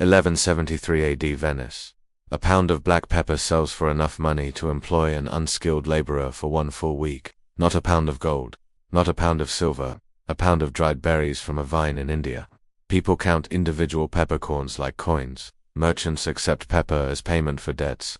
1173 AD Venice. A pound of black pepper sells for enough money to employ an unskilled laborer for 1 full week. Not a pound of gold, not a pound of silver, a pound of dried berries from a vine in India. People count individual peppercorns like coins. Merchants accept pepper as payment for debts.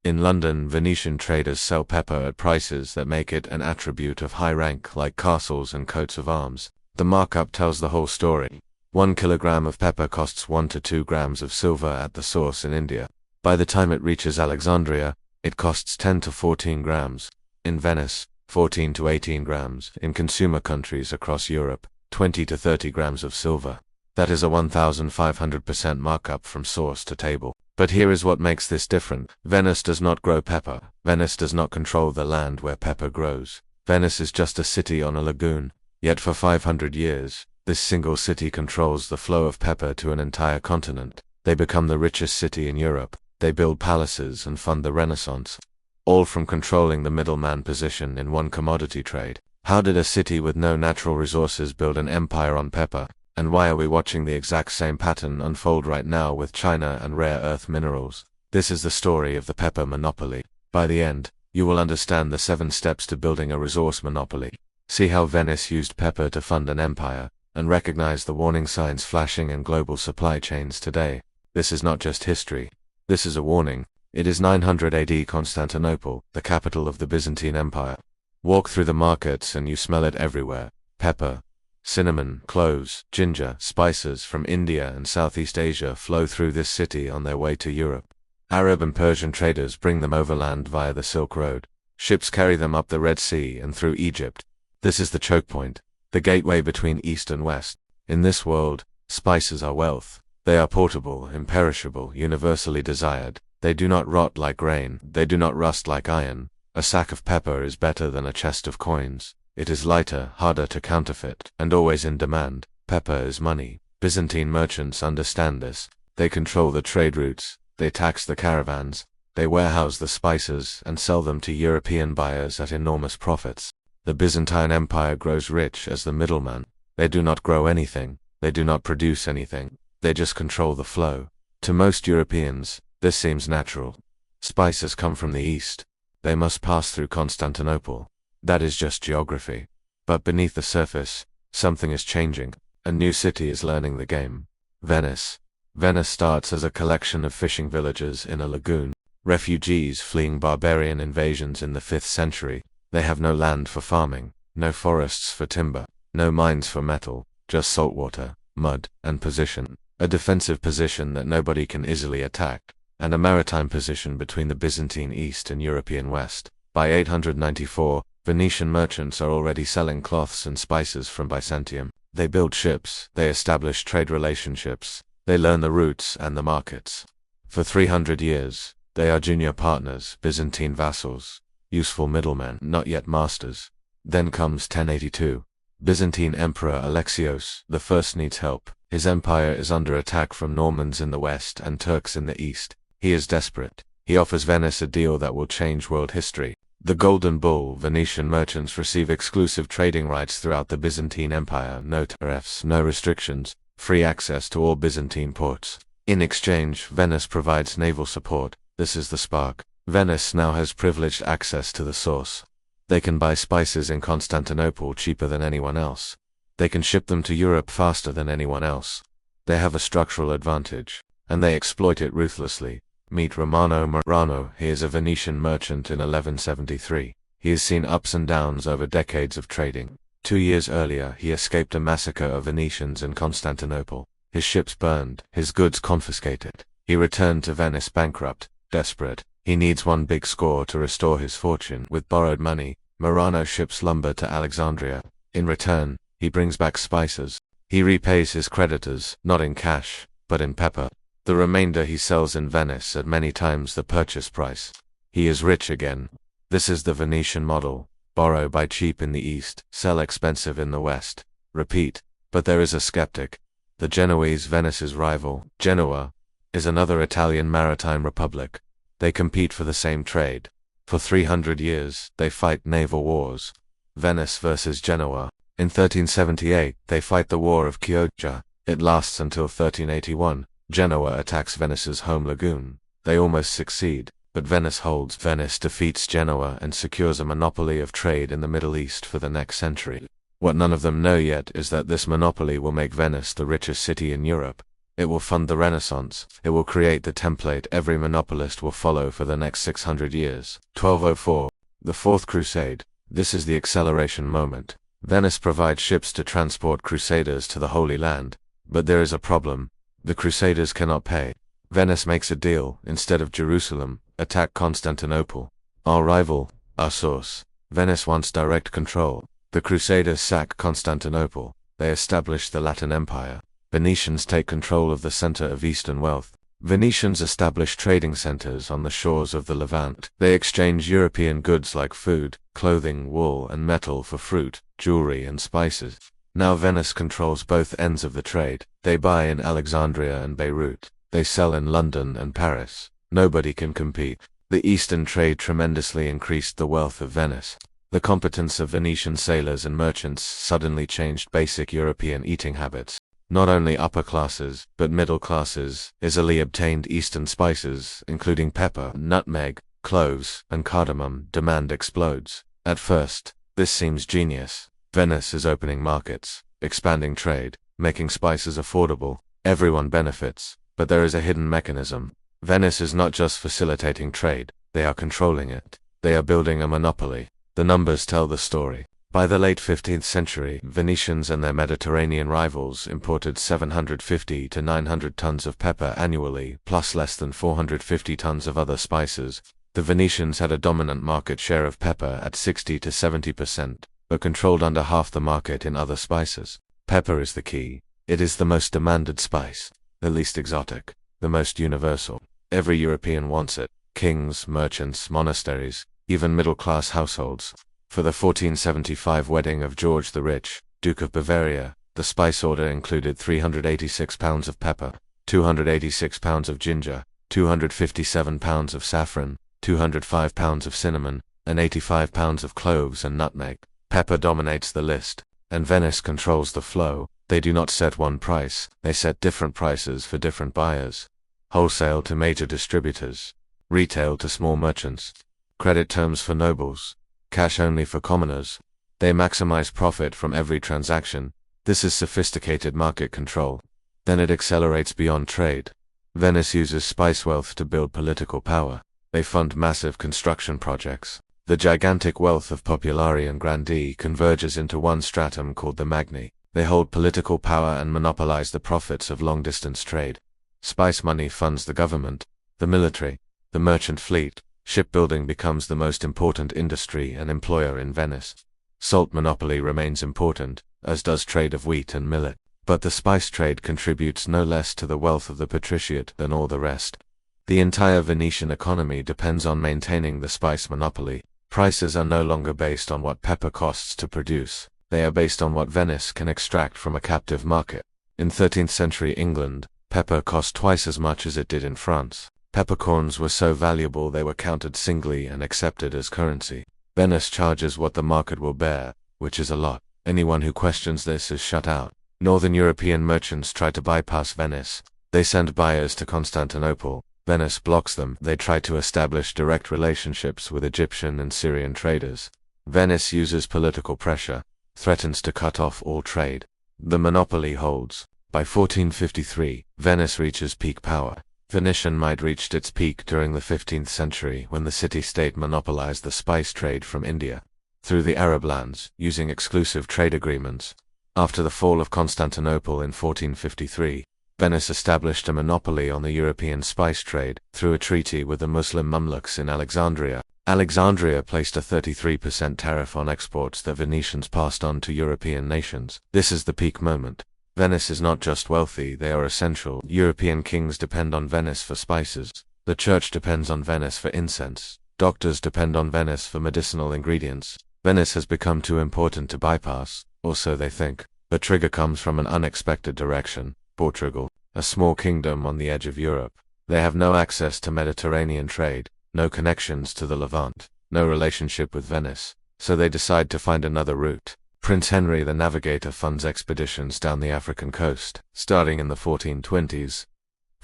In London, Venetian traders sell pepper at prices that make it an attribute of high rank, like castles and coats of arms. The markup tells the whole story. 1 kilogram of pepper costs 1 to 2 grams of silver at the source in India. By the time it reaches Alexandria, it costs 10 to 14 grams. In Venice, 14 to 18 grams. In consumer countries across Europe, 20 to 30 grams of silver. That is a 1,500% markup from source to table. But here is what makes this different. Venice does not grow pepper. Venice does not control the land where pepper grows. Venice is just a city on a lagoon. Yet for 500 years, this single city controls the flow of pepper to an entire continent. They become the richest city in Europe. They build palaces and fund the Renaissance. All from controlling the middleman position in one commodity trade. How did a city with no natural resources build an empire on pepper? And why are we watching the exact same pattern unfold right now with China and rare earth minerals? This is the story of the pepper monopoly. By the end, you will understand the 7 steps to building a resource monopoly. See how Venice used pepper to fund an empire, and recognize the warning signs flashing in global supply chains today. This is not just history. This is a warning. It is 900 AD Constantinople, the capital of the Byzantine Empire. Walk through the markets and you smell it everywhere. Pepper, cinnamon, cloves, ginger, spices from India and Southeast Asia flow through this city on their way to Europe. Arab and Persian traders bring them overland via the Silk Road. Ships carry them up the Red Sea and through Egypt. This is the choke point, the gateway between East and West. In this world, spices are wealth. They are portable, imperishable, universally desired. They do not rot like grain. They do not rust like iron. A sack of pepper is better than a chest of coins. It is lighter, harder to counterfeit, and always in demand. Pepper is money. Byzantine merchants understand this. They control the trade routes. They tax the caravans. They warehouse the spices and sell them to European buyers at enormous profits. The Byzantine Empire grows rich as the middleman. They do not grow anything. They do not produce anything. They just control the flow. To most Europeans, this seems natural. Spices come from the east. They must pass through Constantinople. That is just geography. But beneath the surface, something is changing. A new city is learning the game. Venice. Venice starts as a collection of fishing villages in a lagoon. Refugees fleeing barbarian invasions in the 5th century. They have no land for farming, no forests for timber, no mines for metal, just saltwater, mud, and position. A defensive position that nobody can easily attack, and a maritime position between the Byzantine East and European West. By 894, Venetian merchants are already selling cloths and spices from Byzantium. They build ships, they establish trade relationships, they learn the routes and the markets. For 300 years, they are junior partners, Byzantine vassals, useful middlemen, not yet masters. Then comes 1082. Byzantine Emperor Alexios I needs help. His empire is under attack from Normans in the west and Turks in the east. He is desperate. He offers Venice a deal that will change world history. The Golden Bull. Venetian merchants receive exclusive trading rights throughout the Byzantine Empire. No tariffs, no restrictions, free access to all Byzantine ports. In exchange, Venice provides naval support. This is the spark. Venice now has privileged access to the source. They can buy spices in Constantinople cheaper than anyone else. They can ship them to Europe faster than anyone else. They have a structural advantage, and they exploit it ruthlessly. Meet Romano Murano. He is a Venetian merchant in 1173. He has seen ups and downs over decades of trading. 2 years earlier, he escaped a massacre of Venetians in Constantinople. His ships burned, his goods confiscated. He returned to Venice bankrupt, desperate. He needs one big score to restore his fortune. With borrowed money, Murano ships lumber to Alexandria. In return, he brings back spices. He repays his creditors, not in cash, but in pepper. The remainder he sells in Venice at many times the purchase price. He is rich again. This is the Venetian model. Borrow buy cheap in the east, sell expensive in the west. Repeat. But there is a skeptic. The Genoese, Venice's rival, Genoa, is another Italian maritime republic. They compete for the same trade. For 300 years, they fight naval wars. Venice versus Genoa. In 1378, they fight the War of Chioggia. It lasts until 1381. Genoa attacks Venice's home lagoon. They almost succeed, but Venice holds. Venice defeats Genoa and secures a monopoly of trade in the Middle East for the next century. What none of them know yet is that this monopoly will make Venice the richest city in Europe. It will fund the Renaissance. It will create the template every monopolist will follow for the next 600 years. 1204. The Fourth Crusade. This is the acceleration moment. Venice provides ships to transport crusaders to the Holy Land. But there is a problem. The crusaders cannot pay. Venice makes a deal. Instead of Jerusalem, attack Constantinople. Our rival, our source. Venice wants direct control. The crusaders sack Constantinople. They establish the Latin Empire. Venetians take control of the center of Eastern wealth. Venetians establish trading centers on the shores of the Levant. They exchange European goods like food, clothing, wool, and metal for fruit, jewelry, and spices. Now Venice controls both ends of the trade. They buy in Alexandria and Beirut. They sell in London and Paris. Nobody can compete. The Eastern trade tremendously increased the wealth of Venice. The competence of Venetian sailors and merchants suddenly changed basic European eating habits. Not only upper classes, but middle classes easily obtained Eastern spices, including pepper, nutmeg, cloves, and cardamom. Demand explodes. At first, this seems genius. Venice is opening markets, expanding trade, making spices affordable. Everyone benefits, but there is a hidden mechanism. Venice is not just facilitating trade, they are controlling it. They are building a monopoly. The numbers tell the story. By the late 15th century, Venetians and their Mediterranean rivals imported 750 to 900 tons of pepper annually, plus less than 450 tons of other spices. The Venetians had a dominant market share of pepper at 60 to 70%, but controlled under half the market in other spices. Pepper is the key. It is the most demanded spice, the least exotic, the most universal. Every European wants it. Kings, merchants, monasteries, even middle-class households. For the 1475 wedding of George the Rich, Duke of Bavaria, the spice order included 386 pounds of pepper, 286 pounds of ginger, 257 pounds of saffron, 205 pounds of cinnamon, and 85 pounds of cloves and nutmeg. Pepper dominates the list, and Venice controls the flow. They do not set one price, they set different prices for different buyers. Wholesale to major distributors, retail to small merchants, credit terms for nobles, cash only for commoners. They maximize profit from every transaction. This is sophisticated market control. Then it accelerates beyond trade. Venice uses spice wealth to build political power. They fund massive construction projects. The gigantic wealth of popolari and grandi converges into one stratum called the magni. They hold political power and monopolize the profits of long-distance trade. Spice money funds the government, the military, the merchant fleet. Shipbuilding becomes the most important industry and employer in Venice. Salt monopoly remains important, as does trade of wheat and millet. But the spice trade contributes no less to the wealth of the patriciate than all the rest. The entire Venetian economy depends on maintaining the spice monopoly. Prices are no longer based on what pepper costs to produce. They are based on what Venice can extract from a captive market. In 13th century England, pepper cost twice as much as it did in France. Peppercorns were so valuable they were counted singly and accepted as currency. Venice charges what the market will bear, which is a lot. Anyone who questions this is shut out. Northern European merchants try to bypass Venice. They send buyers to Constantinople. Venice blocks them. They try to establish direct relationships with Egyptian and Syrian traders. Venice uses political pressure, threatens to cut off all trade. The monopoly holds. By 1453, Venice reaches peak power. Venetian might reached its peak during the 15th century when the city-state monopolized the spice trade from India through the Arab lands, using exclusive trade agreements. After the fall of Constantinople in 1453, Venice established a monopoly on the European spice trade through a treaty with the Muslim Mamluks in Alexandria. Alexandria placed a 33% tariff on exports that Venetians passed on to European nations. This is the peak moment. Venice is not just wealthy, they are essential. European kings depend on Venice for spices. The church depends on Venice for incense. Doctors depend on Venice for medicinal ingredients. Venice has become too important to bypass, or so they think. The trigger comes from an unexpected direction. Portugal, a small kingdom on the edge of Europe. They have no access to Mediterranean trade, no connections to the Levant, no relationship with Venice, so they decide to find another route. Prince Henry the Navigator funds expeditions down the African coast, starting in the 1420s.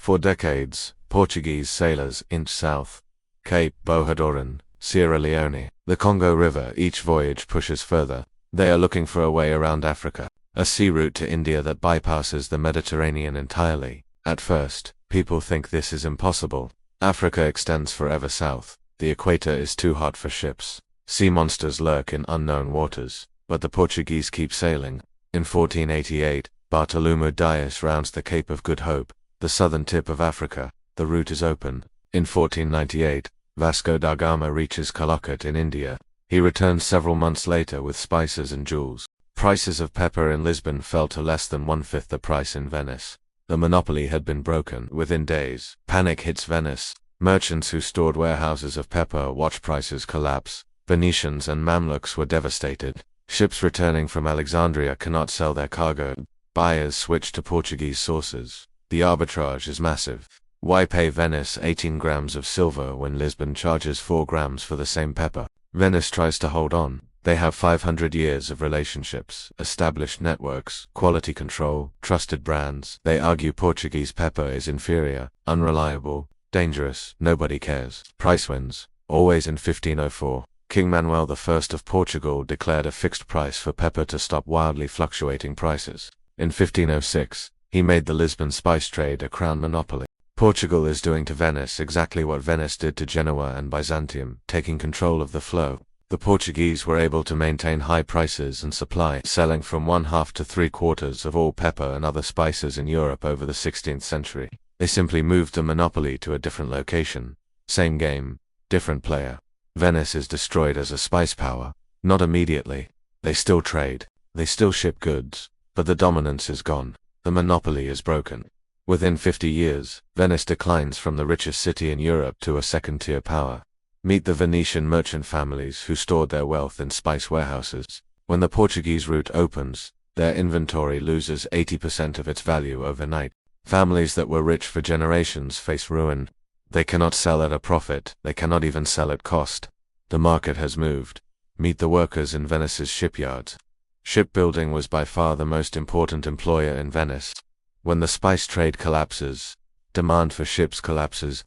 For decades, Portuguese sailors inched south. Cape Bohadoran, Sierra Leone, the Congo River. Each voyage pushes further. They are looking for a way around Africa, a sea route to India that bypasses the Mediterranean entirely. At first, people think this is impossible. Africa extends forever south. The equator is too hot for ships. Sea monsters lurk in unknown waters. But the Portuguese keep sailing. In 1488, Bartolomeu Dias rounds the Cape of Good Hope, the southern tip of Africa. The route is open. In 1498, Vasco da Gama reaches Calicut in India. He returns several months later with spices and jewels. Prices of pepper in Lisbon fell to less than one-fifth the price in Venice. The monopoly had been broken within days. Panic hits Venice. Merchants who stored warehouses of pepper watch prices collapse. Venetians and Mamluks were devastated. Ships returning from Alexandria cannot sell their cargo. Buyers switch to Portuguese sources. The arbitrage is massive. Why pay Venice 18 grams of silver when Lisbon charges 4 grams for the same pepper? Venice tries to hold on. They have 500 years of relationships, established networks, quality control, trusted brands. They argue Portuguese pepper is inferior, unreliable, dangerous. Nobody cares. Price wins. Always in 1504. King Manuel I of Portugal declared a fixed price for pepper to stop wildly fluctuating prices. In 1506, he made the Lisbon spice trade a crown monopoly. Portugal is doing to Venice exactly what Venice did to Genoa and Byzantium, taking control of the flow. The Portuguese were able to maintain high prices and supply, selling from 1/2 to 3/4 of all pepper and other spices in Europe over the 16th century. They simply moved the monopoly to a different location. Same game, different player. Venice is destroyed as a spice power. Not immediately. They still trade. They still ship goods. But the dominance is gone. The monopoly is broken. Within 50 years, Venice declines from the richest city in Europe to a second-tier power. Meet the Venetian merchant families who stored their wealth in spice warehouses. When the Portuguese route opens, their inventory loses 80% of its value overnight. Families that were rich for generations face ruin. They cannot sell at a profit. They cannot even sell at cost. The market has moved. Meet the workers in Venice's shipyards. Shipbuilding was by far the most important employer in Venice. When the spice trade collapses, demand for ships collapses.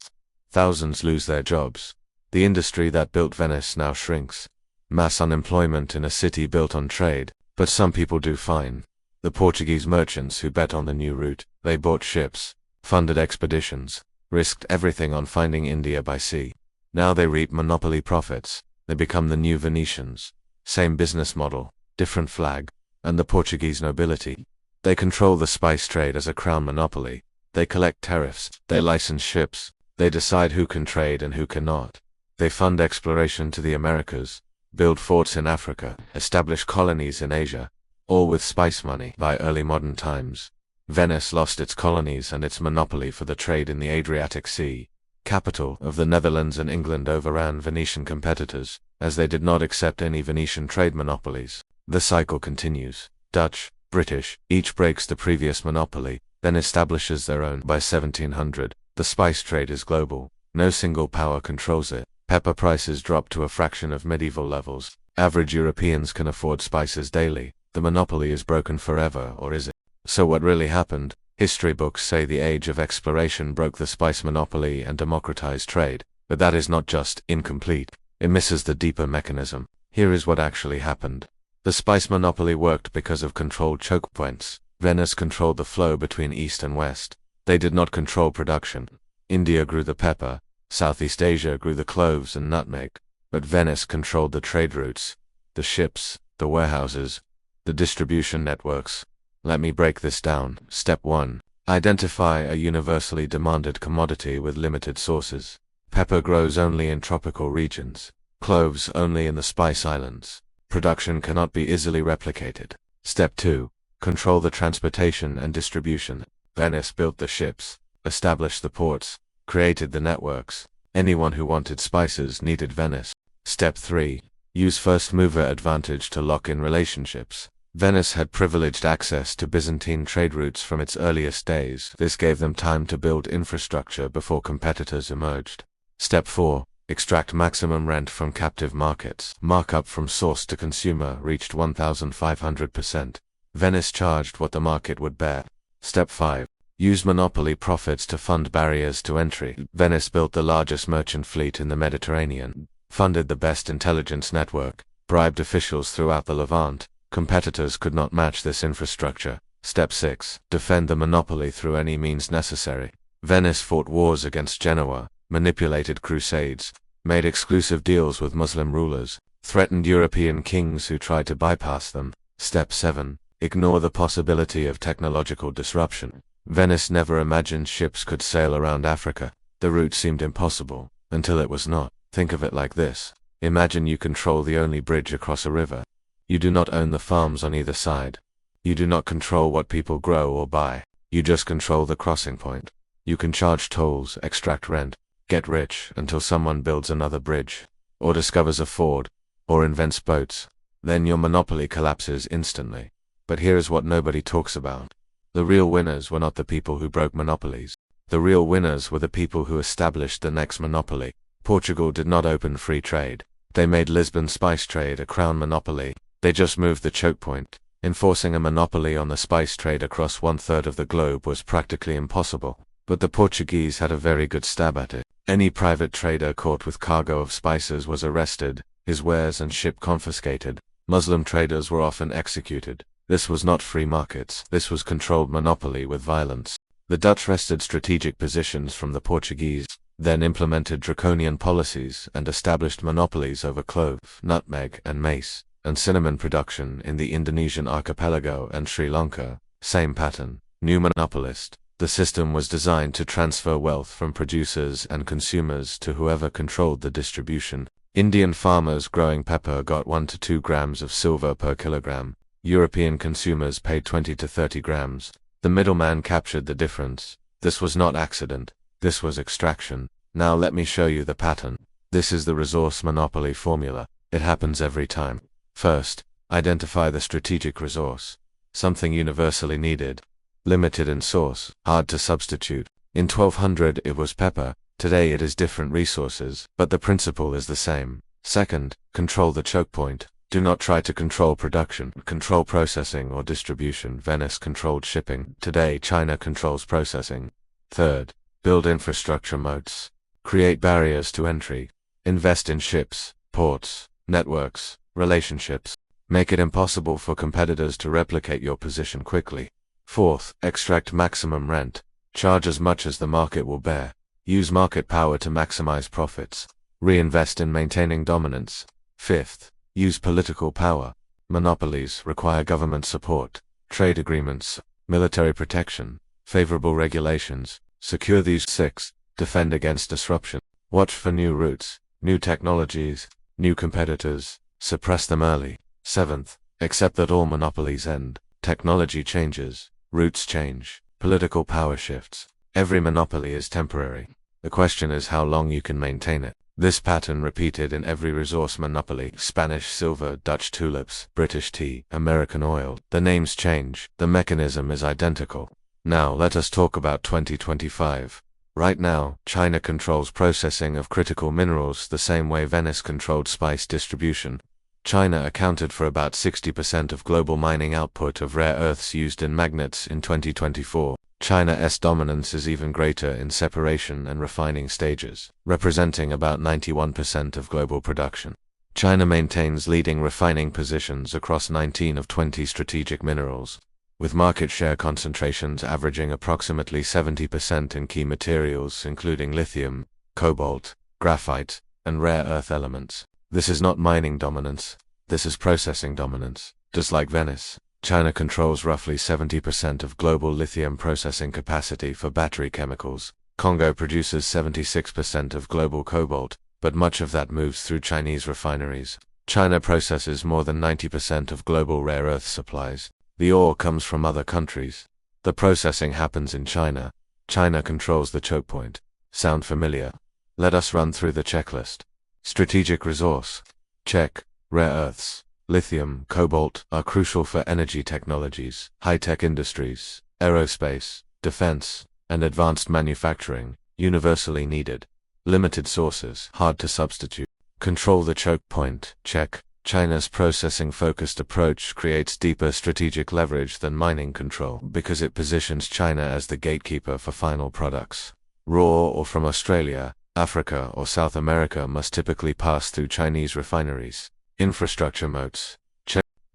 Thousands lose their jobs. The industry that built Venice now shrinks. Mass unemployment in a city built on trade, but some people do fine. The Portuguese merchants who bet on the new route, they bought ships, funded expeditions, risked everything on finding India by sea. Now they reap monopoly profits. They become the new Venetians. Same business model, different flag. And the Portuguese nobility. They control the spice trade as a crown monopoly. They collect tariffs. They license ships. They decide who can trade and who cannot. They fund exploration to the Americas, build forts in Africa, establish colonies in Asia, all with spice money. By early modern times, Venice lost its colonies and its monopoly for the trade in the Adriatic Sea. Capital of the Netherlands and England overran Venetian competitors, as they did not accept any Venetian trade monopolies. The cycle continues. Dutch, British, each breaks the previous monopoly, then establishes their own. By 1700, the spice trade is global. No single power controls it. Pepper prices drop to a fraction of medieval levels. Average Europeans can afford spices daily. The monopoly is broken forever, or is it? So what really happened? History books say the age of exploration broke the spice monopoly and democratized trade, but that is not just incomplete. It misses the deeper mechanism. Here is what actually happened. The spice monopoly worked because of controlled choke points. Venice controlled the flow between east and west. They did not control production. India grew the pepper. Southeast Asia grew the cloves and nutmeg. But Venice controlled the trade routes, the ships, the warehouses, the distribution networks. Let me break this down. Step 1. Identify a universally demanded commodity with limited sources. Pepper grows only in tropical regions. Cloves only in the Spice Islands. Production cannot be easily replicated. Step 2. Control the transportation and distribution. Venice built the ships, established the ports, created the networks. Anyone who wanted spices needed Venice. Step 3. Use first-mover advantage to lock in relationships. Venice had privileged access to Byzantine trade routes from its earliest days. This gave them time to build infrastructure before competitors emerged. Step 4. Extract maximum rent from captive markets. Markup from source to consumer reached 1,500%. Venice charged what the market would bear. Step 5. Use monopoly profits to fund barriers to entry. Venice built the largest merchant fleet in the Mediterranean, funded the best intelligence network, bribed officials throughout the Levant. Competitors could not match this infrastructure. Step 6. Defend the monopoly through any means necessary. Venice fought wars against Genoa, manipulated crusades, made exclusive deals with Muslim rulers, threatened European kings who tried to bypass them. Step 7. Ignore the possibility of technological disruption. Venice never imagined ships could sail around Africa. The route seemed impossible, until it was not. Think of it like this. Imagine you control the only bridge across a river. You do not own the farms on either side. You do not control what people grow or buy. You just control the crossing point. You can charge tolls, extract rent, get rich until someone builds another bridge, or discovers a ford, or invents boats. Then your monopoly collapses instantly. But here is what nobody talks about. The real winners were not the people who broke monopolies. The real winners were the people who established the next monopoly. Portugal did not open free trade. They made Lisbon spice trade a crown monopoly. They just moved the choke point. Enforcing a monopoly on the spice trade across 1/3 of the globe was practically impossible. But the Portuguese had a very good stab at it. Any private trader caught with cargo of spices was arrested, his wares and ship confiscated. Muslim traders were often executed. This was not free markets. This was controlled monopoly with violence. The Dutch wrested strategic positions from the Portuguese, then implemented draconian policies and established monopolies over clove, nutmeg, and mace, and cinnamon production in the Indonesian archipelago and Sri Lanka. Same pattern. New monopolist. The system was designed to transfer wealth from producers and consumers to whoever controlled the distribution. Indian farmers growing pepper got 1 to 2 grams of silver per kilogram. European consumers paid 20 to 30 grams. The middleman captured the difference. This was not accident. This was extraction. Now let me show you the pattern. This is the resource monopoly formula. It happens every time. First, identify the strategic resource. Something universally needed. Limited in source, hard to substitute. In 1200 it was pepper. Today it is different resources, but the principle is the same. Second, control the choke point. Do not try to control production, control processing or distribution. Venice controlled shipping. Today China controls processing. Third, build infrastructure moats. Create barriers to entry. Invest in ships, ports, networks, relationships. Make it impossible for competitors to replicate your position quickly. Fourth, extract maximum rent. Charge as much as the market will bear. Use market power to maximize profits. Reinvest in maintaining dominance. Fifth, use political power. Monopolies require government support, trade agreements, military protection, favorable regulations. Secure these. 6. Defend against disruption. Watch for new routes, new technologies, new competitors. Suppress them early. 7th. Accept that all monopolies end. Technology changes, routes change, political power shifts. Every monopoly is temporary. The question is how long you can maintain it. This pattern repeated in every resource monopoly: Spanish silver, Dutch tulips, British tea, American oil. The names change, the mechanism is identical. Now let us talk about 2025. Right now, China controls processing of critical minerals the same way Venice controlled spice distribution. China accounted for about 60% of global mining output of rare earths used in magnets in 2024. China's dominance is even greater in separation and refining stages, representing about 91% of global production. China maintains leading refining positions across 19 of 20 strategic minerals, with market share concentrations averaging approximately 70% in key materials including lithium, cobalt, graphite, and rare earth elements. This is not mining dominance, this is processing dominance. Just like Venice, China controls roughly 70% of global lithium processing capacity for battery chemicals. Congo produces 76% of global cobalt, but much of that moves through Chinese refineries. China processes more than 90% of global rare earth supplies. The ore comes from other countries. The processing happens in China. China controls the choke point. Sound familiar? Let us run through the checklist. Strategic resource. Check. Rare earths, lithium, cobalt, are crucial for energy technologies, high-tech industries, aerospace, defense, and advanced manufacturing, universally needed. Limited sources, hard to substitute. Control the choke point. Check. China's processing-focused approach creates deeper strategic leverage than mining control because it positions China as the gatekeeper for final products. Raw or from Australia, Africa, or South America must typically pass through Chinese refineries. Infrastructure moats.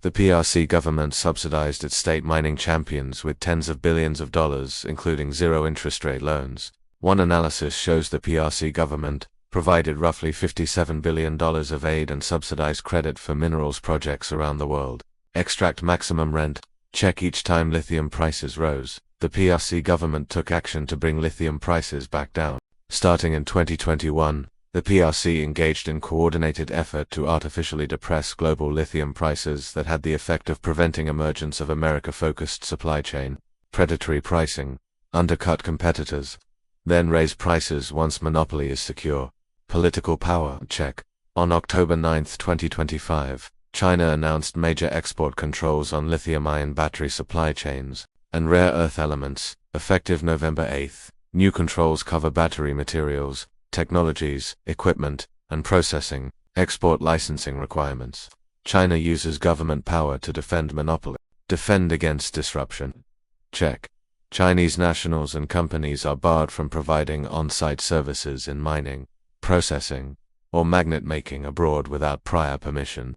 The PRC government subsidized its state mining champions with tens of billions of dollars, including zero-interest rate loans. One analysis shows the PRC government provided roughly $57 billion of aid and subsidized credit for minerals projects around the world. Extract maximum rent. Check each time lithium prices rose, the PRC government took action to bring lithium prices back down. Starting in 2021, the PRC engaged in coordinated effort to artificially depress global lithium prices that had the effect of preventing emergence of America-focused supply chain. Predatory pricing. Undercut competitors. Then raise prices once monopoly is secure. Political power. Check. On October 9, 2025, China announced major export controls on lithium-ion battery supply chains and rare earth elements, effective November 8. New controls cover battery materials, technologies, equipment, and processing. Export licensing requirements. China uses government power to defend monopoly. Defend against disruption. Check. Chinese nationals and companies are barred from providing on-site services in mining, processing, or magnet making abroad without prior permission.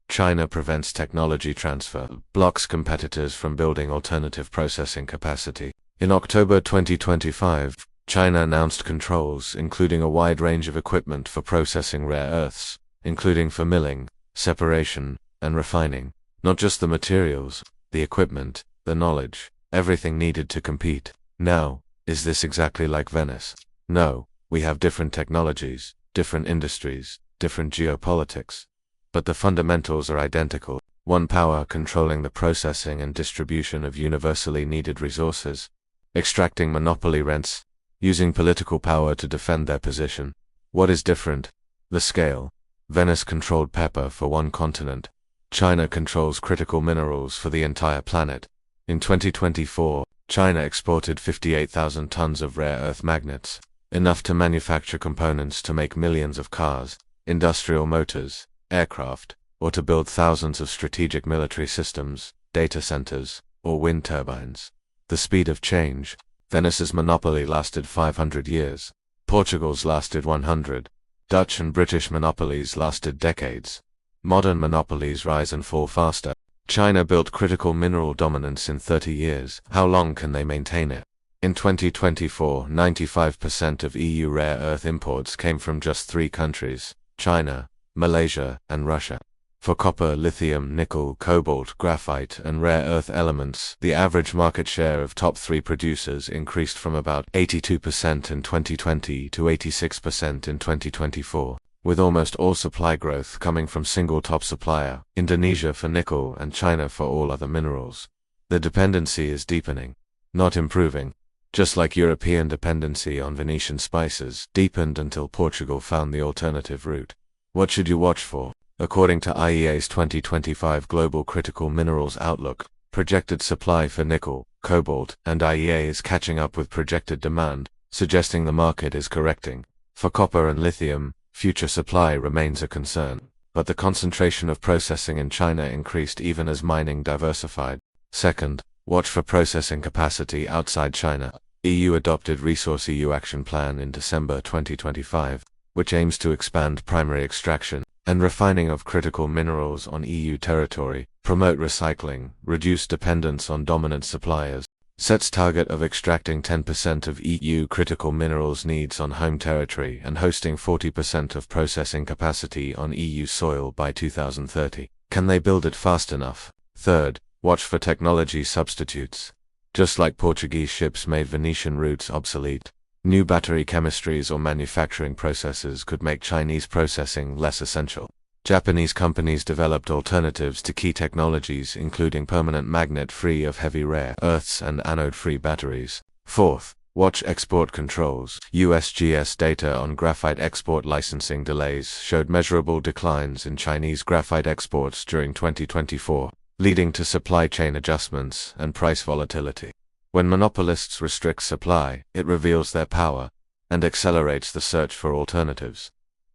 China prevents technology transfer, blocks competitors from building alternative processing capacity. In October 2025, China announced controls including a wide range of equipment for processing rare earths, including for milling, separation, and refining. Not just the materials, the equipment, the knowledge, everything needed to compete. Now, is this exactly like Venice? No, we have different technologies, different industries, different geopolitics. But the fundamentals are identical. One power controlling the processing and distribution of universally needed resources. Extracting monopoly rents. Using political power to defend their position. What is different? The scale. Venice controlled pepper for one continent. China controls critical minerals for the entire planet. In 2024, China exported 58,000 tons of rare earth magnets, enough to manufacture components to make millions of cars, industrial motors, aircraft, or to build thousands of strategic military systems, data centers, or wind turbines. The speed of change. Venice's monopoly lasted 500 years. Portugal's lasted 100. Dutch and British monopolies lasted decades. Modern monopolies rise and fall faster. China built critical mineral dominance in 30 years. How long can they maintain it? In 2024, 95% of EU rare earth imports came from just 3 countries: China, Malaysia, and Russia. For copper, lithium, nickel, cobalt, graphite, and rare earth elements, the average market share of top 3 producers increased from about 82% in 2020 to 86% in 2024, with almost all supply growth coming from single top supplier, Indonesia for nickel and China for all other minerals. The dependency is deepening, not improving. Just like European dependency on Venetian spices deepened until Portugal found the alternative route. What should you watch for? According to IEA's 2025 Global Critical Minerals Outlook, projected supply for nickel, cobalt, and IEA is catching up with projected demand, suggesting the market is correcting. For copper and lithium, future supply remains a concern, but the concentration of processing in China increased even as mining diversified. Second, watch for processing capacity outside China. EU adopted Resource EU Action Plan in December 2025, which aims to expand primary extraction and refining of critical minerals on EU territory, promote recycling, reduce dependence on dominant suppliers, sets target of extracting 10% of EU critical minerals needs on home territory and hosting 40% of processing capacity on EU soil by 2030. Can they build it fast enough? Third, watch for technology substitutes. Just like Portuguese ships made Venetian routes obsolete, new battery chemistries or manufacturing processes could make Chinese processing less essential. Japanese companies developed alternatives to key technologies including permanent magnet-free of heavy rare earths and anode-free batteries. Fourth, watch export controls. USGS data on graphite export licensing delays showed measurable declines in Chinese graphite exports during 2024, leading to supply chain adjustments and price volatility. When monopolists restrict supply, it reveals their power and accelerates the search for alternatives.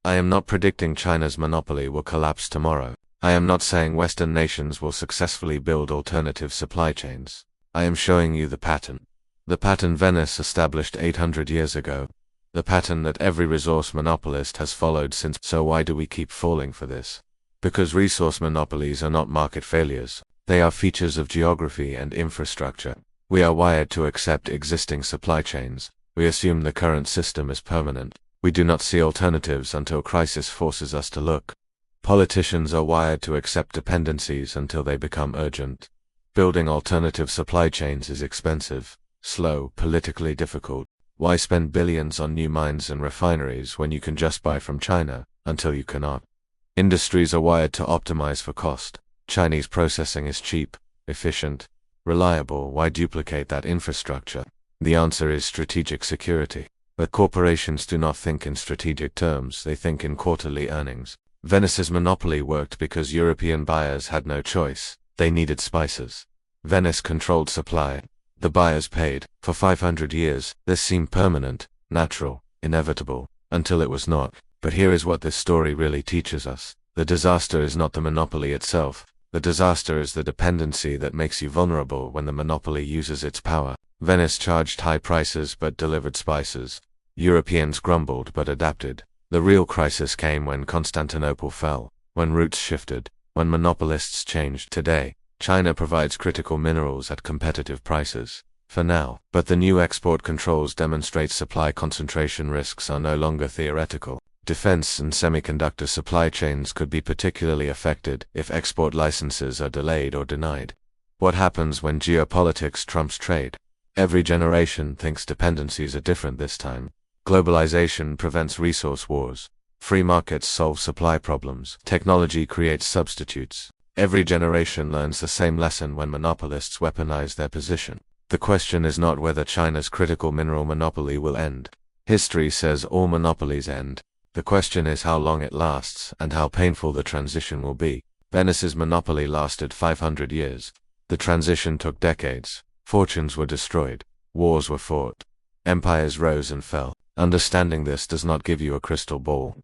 I am not predicting China's monopoly will collapse tomorrow. I am not saying Western nations will successfully build alternative supply chains. I am showing you the pattern. The pattern Venice established 800 years ago. The pattern that every resource monopolist has followed since. So why do we keep falling for this? Because resource monopolies are not market failures. They are features of geography and infrastructure. We are wired to accept existing supply chains. We assume the current system is permanent. We do not see alternatives until crisis forces us to look. Politicians are wired to accept dependencies until they become urgent. Building alternative supply chains is expensive, slow, politically difficult. Why spend billions on new mines and refineries when you can just buy from China, until you cannot? Industries are wired to optimize for cost. Chinese processing is cheap, efficient, reliable. Why duplicate that infrastructure? The answer is strategic security. But corporations do not think in strategic terms, they think in quarterly earnings. Venice's monopoly worked because European buyers had no choice. They needed spices. Venice controlled supply. The buyers paid. For 500 years, this seemed permanent, natural, inevitable, until it was not. But here is what this story really teaches us. The disaster is not the monopoly itself. The disaster is the dependency that makes you vulnerable when the monopoly uses its power. Venice charged high prices but delivered spices. Europeans grumbled but adapted. The real crisis came when Constantinople fell, when routes shifted, when monopolists changed. Today, China provides critical minerals at competitive prices. For now, but the new export controls demonstrate supply concentration risks are no longer theoretical. Defense and semiconductor supply chains could be particularly affected if export licenses are delayed or denied. What happens when geopolitics trumps trade? Every generation thinks dependencies are different this time. Globalization prevents resource wars. Free markets solve supply problems. Technology creates substitutes. Every generation learns the same lesson when monopolists weaponize their position. The question is not whether China's critical mineral monopoly will end. History says all monopolies end. The question is how long it lasts and how painful the transition will be. Venice's monopoly lasted 500 years. The transition took decades. Fortunes were destroyed. Wars were fought. Empires rose and fell. Understanding this does not give you a crystal ball.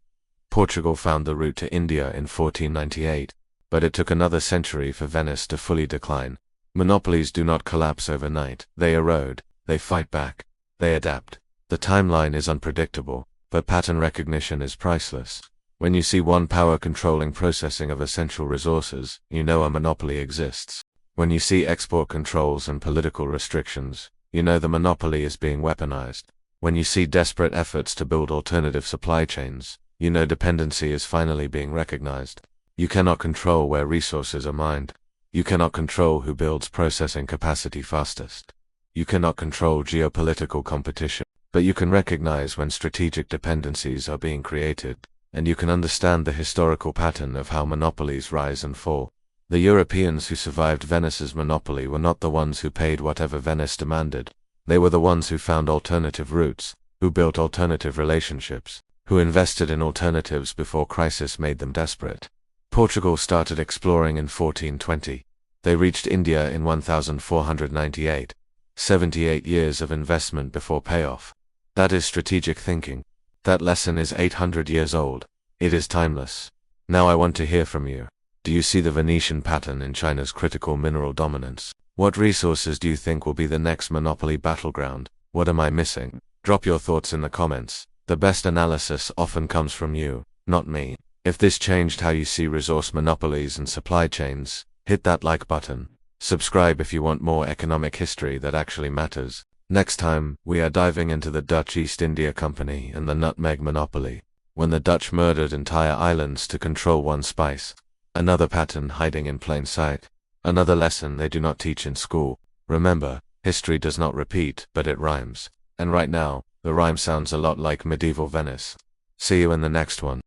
Portugal found the route to India in 1498, but it took another century for Venice to fully decline. Monopolies do not collapse overnight. They erode, they fight back, they adapt. The timeline is unpredictable, but pattern recognition is priceless. When you see one power controlling processing of essential resources, you know a monopoly exists. When you see export controls and political restrictions, you know the monopoly is being weaponized. When you see desperate efforts to build alternative supply chains, you know dependency is finally being recognized. You cannot control where resources are mined. You cannot control who builds processing capacity fastest. You cannot control geopolitical competition, but you can recognize when strategic dependencies are being created, and you can understand the historical pattern of how monopolies rise and fall. The Europeans who survived Venice's monopoly were not the ones who paid whatever Venice demanded. They were the ones who found alternative routes, who built alternative relationships, who invested in alternatives before crisis made them desperate. Portugal started exploring in 1420. They reached India in 1498. 78 years of investment before payoff. That is strategic thinking. That lesson is 800 years old. It is timeless. Now I want to hear from you. Do you see the Venetian pattern in China's critical mineral dominance? What resources do you think will be the next monopoly battleground? What am I missing? Drop your thoughts in the comments. The best analysis often comes from you, not me. If this changed how you see resource monopolies and supply chains, hit that like button. Subscribe if you want more economic history that actually matters. Next time, we are diving into the Dutch East India Company and the nutmeg monopoly, when the Dutch murdered entire islands to control one spice. Another pattern hiding in plain sight. Another lesson they do not teach in school. Remember, history does not repeat, but it rhymes. And right now, the rhyme sounds a lot like medieval Venice. See you in the next one.